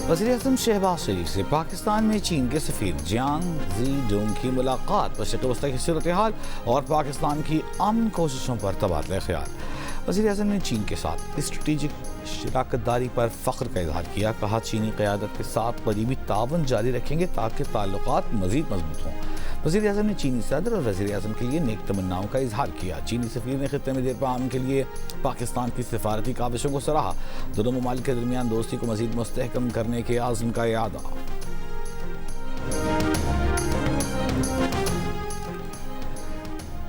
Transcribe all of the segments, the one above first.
वज़ीर-ए-आज़म शहबाज शरीफ से पाकिस्तान में चीन के सफ़ीर जियांग ज़ीडोंग की मुलाकात, मशरिक़ वस्ता की सूरत हाल और पाकिस्तान की अमन कोशिशों पर तबादला ख़याल। वज़ीर-ए-आज़म ने चीन के साथ स्ट्रेटेजिक शराकत दारी पर फ़ख्र का इज़हार किया। कहा, चीनी क़यादत के साथ करीबी तावन जारी रखेंगे ताकि ताल्लुकात मज़ीद मजबूत हों। वज़ीर-ए-आज़म ने चीनी सदर और वज़ीर-ए-आज़म के लिए नेक तमन्नाओं का इज़हार किया। चीनी सफ़ीर ने ख़ित्ते में देर अमन के लिए पाकिस्तान की सिफारती काविशों को सराहा। दोनों ममालिक के दरमियान दोस्ती को मज़ीद मुस्तहकम करने के आज़म का इरादा।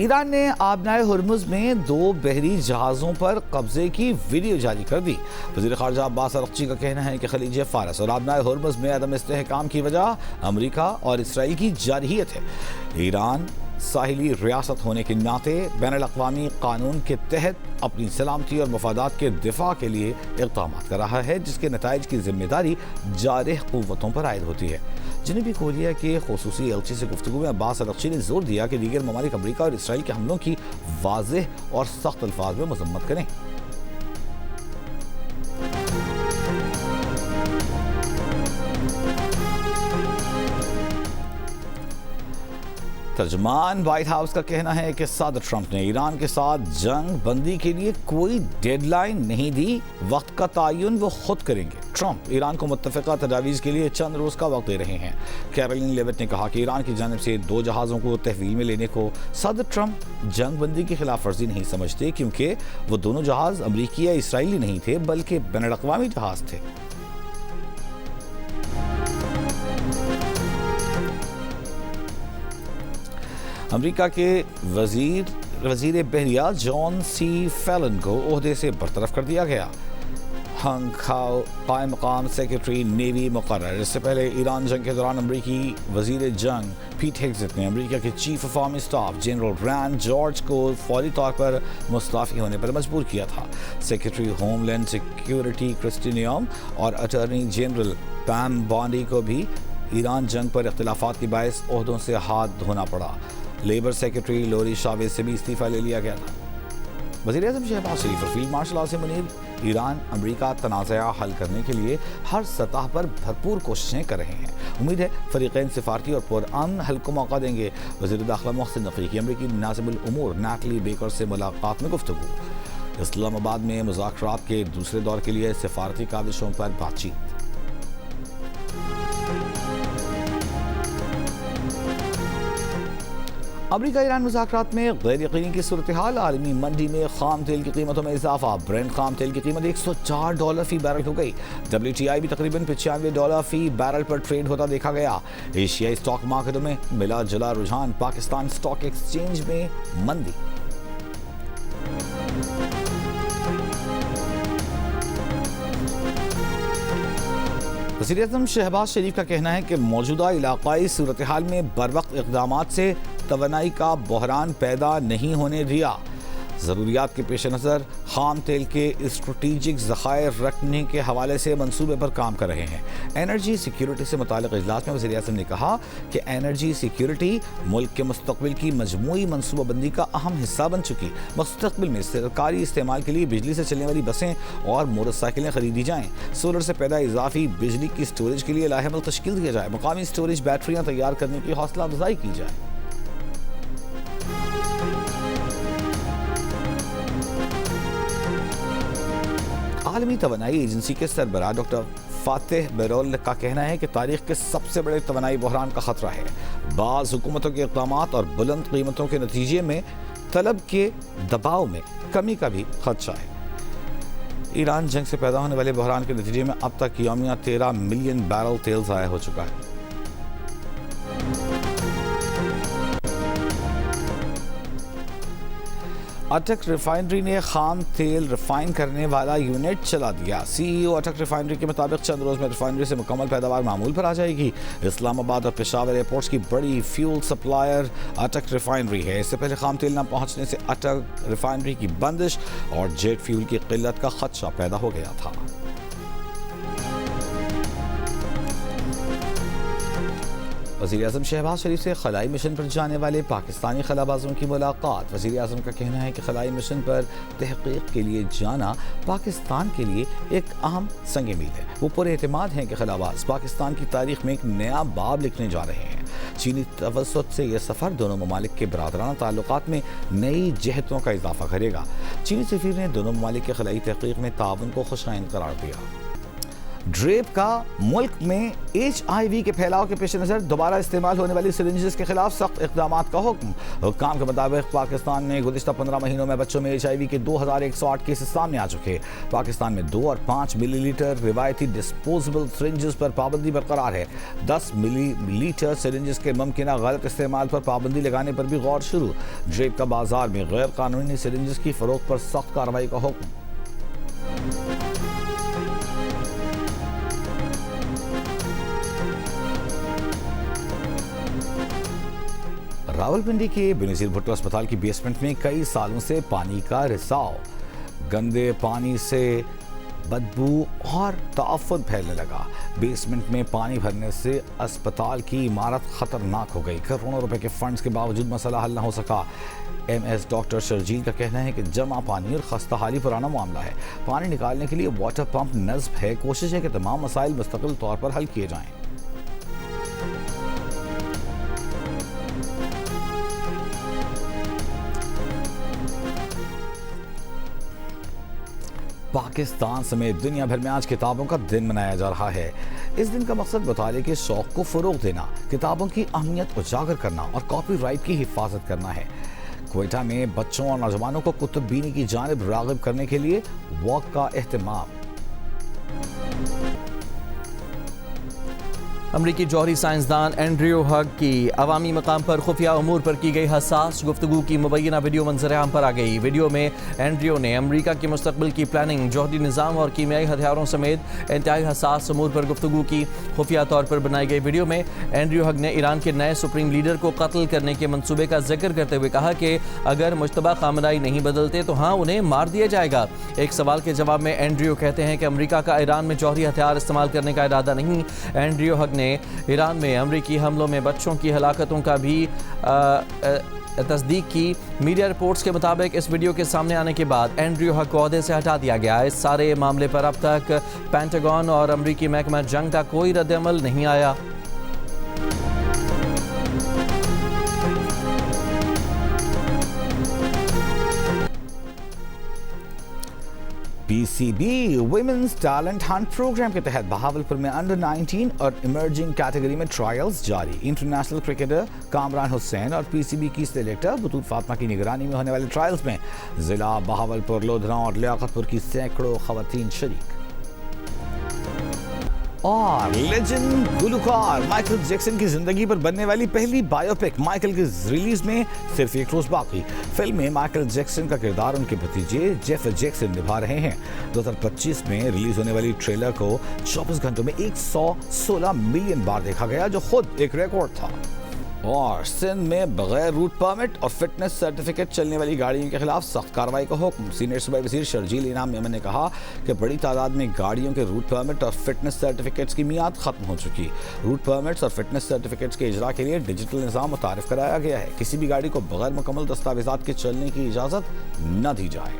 ईरान ने आबनाए हुर्मुज़ में 2 बहरी जहाज़ों पर कब्जे की वीडियो जारी कर दी। वज़ीर ख़ारजा अब्बास अरग़ची का कहना है कि खलीज फ़ारस और आबनाए हुर्मुज़ में अदम इस्तेहकाम की वजह अमरीका और इसराइल की जारहियत है। ईरान साहिली रियासत होने के नाते बैनुल-अक़वामी कानून के तहत अपनी सलामती और मफादात के दिफा के लिए इक़दाम कर रहा है, जिसके नताइज की जिम्मेदारी जारह क़ुव्वतों पर आयद होती है। जनूबी कोरिया के ख़ुसूसी एलची से गुफ्तगू में अब्बास अरग़ची ने जोर दिया कि दीगर ममालिक अमरीका और इसराइल के हमलों की वाज़ेह और सख्त अल्फाज में मज़म्मत करें। तर्जुमान व्हाइट हाउस का कहना है कि सदर ट्रंप ने ईरान के साथ जंग बंदी के लिए कोई डेडलाइन नहीं दी, वक्त का तयन वो खुद करेंगे। ट्रंप ईरान को मुत्तफ़िक़ा तजावीज़ के लिए चंद रोज़ का वक्त दे रहे हैं। कैरोलिन लेविट ने कहा कि ईरान की जानिब से 2 जहाज़ों को तहवील में लेने को सदर ट्रंप जंग बंदी की खिलाफ वर्जी नहीं समझते, क्योंकि वो दोनों जहाज़ अमरीकी या इसराइली नहीं थे बल्कि बैनुल-अक़वामी जहाज़ थे। अमरीका के वज़ीर बहरिया जॉन सी फैलन को ओहदे से बरतरफ कर दिया गया। हंग खाओ कायम मकाम सेक्रेटरी नेवी मुकर्रर। इससे पहले ईरान जंग के दौरान अमरीकी वज़ीर जंग पीट हेग्सेट ने अमरीका के chief of army staff general Rand George को फौरी तौर पर मुस्तफ़ी होने पर मजबूर किया था। सेक्रेटरी होमलैंड सिक्योरिटी क्रिस्टी नियम और अटॉर्नी जनरल पैम बॉन्डी को भी ईरान जंग पर इख्तिलाफात के बायस ओहदों से हाथ धोना पड़ा। लेबर सेक्रेटरी लोरी शावेज से भी इस्तीफ़ा ले लिया गया था। वज़ीर-ए-आज़म शहबाज शरीफ और field marshal Asim Munir Iran अमरीका तनाज़ा हल करने के लिए हर सतह पर भरपूर कोशिशें कर रहे हैं। उम्मीद है फ़रीक़ैन सिफारती और पुरअमन हल को मौका देंगे। वज़ीर दाख़िला मोहसिन नक़वी की अमरीकी नाज़िमुल उमूर नैटली बेकर से मुलाकात में गुफ्तगू। इस्लामाबाद में मुज़ाकरात के दूसरे दौर के लिए सिफारती काविशों पर बातचीत। अमरीका ईरान मुज़ाकरात में गैर यकीनी की सूरत हाल। आलमी मंडी में खाम तेल की कीमतों में इजाफा। ब्रेंट खाम तेल की कीमत $104 फी बैरल हो गई। WTI भी तकरीबन $95 फी बैरल पर ट्रेड होता देखा गया। एशियाई स्टॉक मार्केटों में मिला जुला रुझान। पाकिस्तान स्टॉक एक्सचेंज में मंदी। वज़ीर-ए-आज़म शहबाज शरीफ का कहना है कि मौजूदा इलाक़ाई सूरत हाल में बरवक्त इक़दामात से तवानाई का बहरान पैदा नहीं होने दिया। ज़रूरियात के पेश नज़र खाम तेल के स्ट्रेटेजिक ज़खायर रखने के हवाले से मंसूबे पर काम कर रहे हैं। एनर्जी सिक्योरिटी से मुताल्लिक़ इजलास में वज़ीर-ए-आज़म ने कहा कि एनर्जी सिक्योरिटी मुल्क के मुस्तक़बिल की मजमूई मनसूबाबंदी का अहम हिस्सा बन चुकी। मुस्तक़बिल में सरकारी इस्तेमाल के लिए बिजली से चलने वाली बसें और मोटरसाइकिलें खरीदी जाएँ। सोलर से पैदा इजाफी बिजली की स्टोरेज के लिए लाहेमल तश्कील दिया जाए। मकामी स्टोरेज बैटरियाँ तैयार करने की हौसला अफजाई की जाए। आलमी तवानाई एजेंसी के सरबराह डॉक्टर फातेह बेरोल का कहना है कि तारीख के सबसे बड़े तवानाई बहरान का खतरा है। बाज़ हुकूमतों के इक़दामात और बुलंद कीमतों के नतीजे में तलब के दबाव में कमी का भी खदशा है। ईरान जंग से पैदा होने वाले बहरान के नतीजे में अब तक यौमिया 13 मिलियन बैरल तेल ज़ाया हो चुका है। अटक रिफाइनरी ने खाम तेल रिफाइन करने वाला यूनिट चला दिया। CEO अटक रिफाइनरी के मुताबिक चंद रोज़ में रिफाइनरी से मुकम्मल पैदावार मामूल पर आ जाएगी। इस्लामाबाद और पेशावर एयरपोर्ट्स की बड़ी फ्यूल सप्लायर अटक रिफाइनरी है। इससे पहले खाम तेल न पहुँचने से अटक रिफाइनरी की बंदिश और जेट फ्यूल की किल्लत का खदशा पैदा हो गया था। وزیر اعظم شہباز شریف سے خلائی مشن پر جانے والے پاکستانی خلابازوں کی ملاقات۔ وزیر اعظم کا کہنا ہے کہ خلائی مشن پر تحقیق کے لیے جانا پاکستان کے لیے ایک اہم سنگ میل ہے۔ وہ پورے اعتماد ہیں کہ خلاباز پاکستان کی تاریخ میں ایک نیا باب لکھنے جا رہے ہیں۔ چینی توسط سے یہ سفر دونوں ممالک کے برادرانہ تعلقات میں نئی جہتوں کا اضافہ کرے گا۔ چینی سفیر نے دونوں ممالک کے خلائی تحقیق میں تعاون کو خوش آئند قرار دیا۔ ڈریپ کا ملک میں HIV کے پھیلاؤ کے پیش نظر دوبارہ استعمال ہونے والی سرنجز کے خلاف سخت اقدامات کا حکم۔ حکام کے مطابق پاکستان میں گزشتہ 15 مہینوں میں بچوں میں HIV کے 2108 کیسز سامنے آ چکے۔ پاکستان میں 2 اور 5 ملی لیٹر روایتی ڈسپوزیبل سرنجز پر پابندی برقرار ہے۔ 10 ملی لیٹر سرنجز کے ممکنہ غلط استعمال پر پابندی لگانے پر بھی غور شروع۔ ڈریپ کا بازار میں غیر قانونی سرنجز کی فروخت پر سخت کارروائی کا حکم۔ راولپنڈی کے بینظیر بھٹو اسپتال کی بیسمنٹ میں کئی سالوں سے پانی کا رساؤ۔ گندے پانی سے بدبو اور تعفن پھیلنے لگا۔ بیسمنٹ میں پانی بھرنے سے اسپتال کی عمارت خطرناک ہو گئی۔ کروڑوں روپے کے فنڈز کے باوجود مسئلہ حل نہ ہو سکا۔ MS ڈاکٹر شرجیل کا کہنا ہے کہ جمع پانی اور خستہ حالی پرانا معاملہ ہے۔ پانی نکالنے کے لیے واٹر پمپ نصب ہے۔ کوشش ہے کہ تمام مسائل مستقل طور پر حل کیے جائیں۔ پاکستان سمیت دنیا بھر میں آج کتابوں کا دن منایا جا رہا ہے۔ اس دن کا مقصد مطالعے کے شوق کو فروغ دینا، کتابوں کی اہمیت اجاگر کرنا اور کاپی رائٹ کی حفاظت کرنا ہے۔ کوئٹہ میں بچوں اور نوجوانوں کو کتب بینی کی جانب راغب کرنے کے لیے واک کا اہتمام۔ امریکی جوہری سائنسدان اینڈریو ہگ کی عوامی مقام پر خفیہ امور پر کی گئی حساس گفتگو کی مبینہ ویڈیو منظر عام پر آ گئی۔ ویڈیو میں اینڈریو نے امریکہ کے مستقبل کی پلاننگ، جوہری نظام اور کیمیائی ہتھیاروں سمیت انتہائی حساس امور پر گفتگو کی۔ خفیہ طور پر بنائی گئی ویڈیو میں اینڈریو ہگ نے ایران کے نئے سپریم لیڈر کو قتل کرنے کے منصوبے کا ذکر کرتے ہوئے کہا کہ اگر مجتبی خامنہئی نہیں بدلتے تو ہاں انہیں مار دیا جائے گا۔ ایک سوال کے جواب میں اینڈریو کہتے ہیں کہ امریکہ کا ایران میں جوہری ہتھیار استعمال کرنے کا ارادہ نہیں۔ اینڈریو ہگ نے ایران میں امریکی حملوں میں بچوں کی ہلاکتوں کا بھی تصدیق کی۔ میڈیا رپورٹس کے مطابق اس ویڈیو کے سامنے آنے کے بعد اینڈریو ہگ کو عہدے سے ہٹا دیا گیا۔ اس سارے معاملے پر اب تک پینٹاگون اور امریکی محکمہ جنگ کا کوئی رد عمل نہیں آیا۔ PCB women's talent hunt programme کے تحت بہاولپور میں انڈر 19 اور ایمرجنگ کیٹیگری میں ٹرائلز جاری۔ انٹرنیشنل کرکٹر کامران حسین اور PCB کی سلیکٹر بطول فاطمہ کی نگرانی میں ہونے والے ٹرائلز میں ضلع بہاولپور، لودھنا اور لیاقت پور کی سینکڑوں خواتین شریک۔ اور لیجنڈ گلوکار مائیکل جیکسن کی زندگی پر بننے والی پہلی بائیو پک مائیکل کی ریلیز میں صرف ایک روز باقی۔ فلم میں مائیکل جیکسن کا کردار ان کے بھتیجے جیف جیکسن نبھا رہے ہیں۔ 2025 میں ریلیز ہونے والی ٹریلر کو 24 گھنٹوں میں 116 ملین بار دیکھا گیا، جو خود ایک ریکارڈ تھا۔ اور سندھ میں بغیر روٹ پرمٹ اور فٹنس سرٹیفکیٹ چلنے والی گاڑیوں کے خلاف سخت کارروائی کا حکم۔ سینئر صوبائی وزیر شرجیل انعام میمن نے کہا کہ بڑی تعداد میں گاڑیوں کے روٹ پرمٹ اور فٹنس سرٹیفکیٹس کی میعاد ختم ہو چکی۔ روٹ پرمٹس اور فٹنس سرٹیفکیٹس کے اجرا کے لیے ڈیجیٹل نظام متعارف کرایا گیا ہے۔ کسی بھی گاڑی کو بغیر مکمل دستاویزات کے چلنے کی اجازت نہ دی جائے۔